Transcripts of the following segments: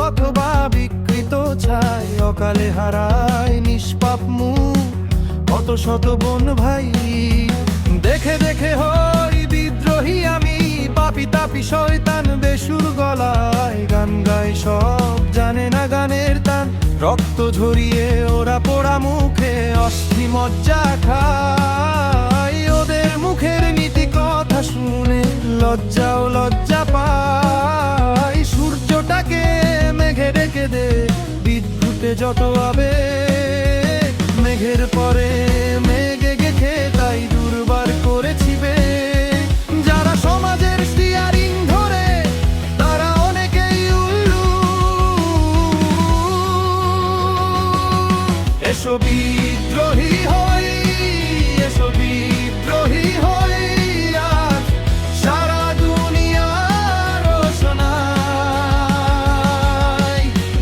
অথবা বিকৃত ছাই, অকালে হারায় নিষ্পাপ মুখ কত শত বোন ভাই। দেখে দেখে হই বিদ্রোহী আমি, পাপি তাপি শয়তান বেসুর গলায় গান গায়, সব জানে না গানের তান। রক্ত ঝরিয়ে ওরা পোড়া মুখে অস্থি মজ্জা খায়, ওদের মুখের নীতি কথা শুনে লজ্জাও লজ্জা পায়। সূর্যটাকে মেঘে ডেকে দে, বিদ্যুতে যত আবেগ, মেঘের পরে মেঘে গেথে তাই দুর্বার করেছিবে। যারা সমাজের স্টিয়ারিং ধরে তারা অনেকেই উল্লু। এসো বিদ্রোহী হই, এসো বিদ্রোহী হই, আজ সারা দুনিয়ার রোশনাই।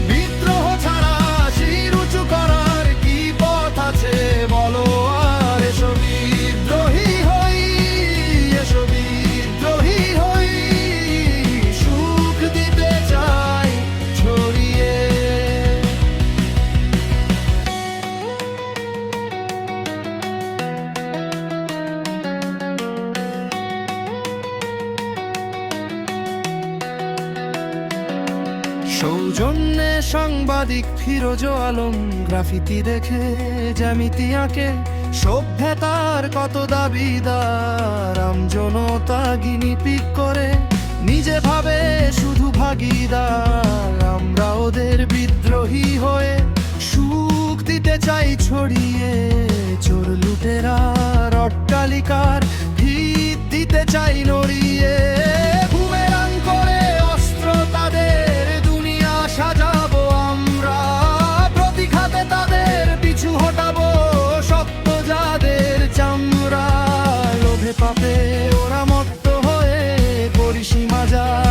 বিদ্রোহ ছাড়া শির উঁচু করার কি পথ আছে বলো আর। এসো বিদ্রোহী হই, এসো বিদ্রোহী হই, সুখ দিতে চাই ছড়িয়ে। সৌজন্যে সাংবাদিক ফিরোজ আলম গ্রাফিতি দেখে জ্যামিতি আঁকে। সভ্যতার কত দাবিদার আমজনতা গিনিপিগ করে, নিজে ভাবে শুধু ভাগিদার। আমরা ওদের বিদ্রোহী হয়ে সুখ দিতে চাই ছড়িয়ে, চোর লুটেরার অট্টালিকার ভিত দিতে চাই নড়িয়ে। বুমেরাং করে অস্ত্র তাদের দুনিয়া সাজাবো আমরা, প্রতিঘাতে তাদের পিছু হটাবো শক্ত যাদের চামড়া। লোভে পাপে ওরা মত্ত হয়ে পরিসীমা যায়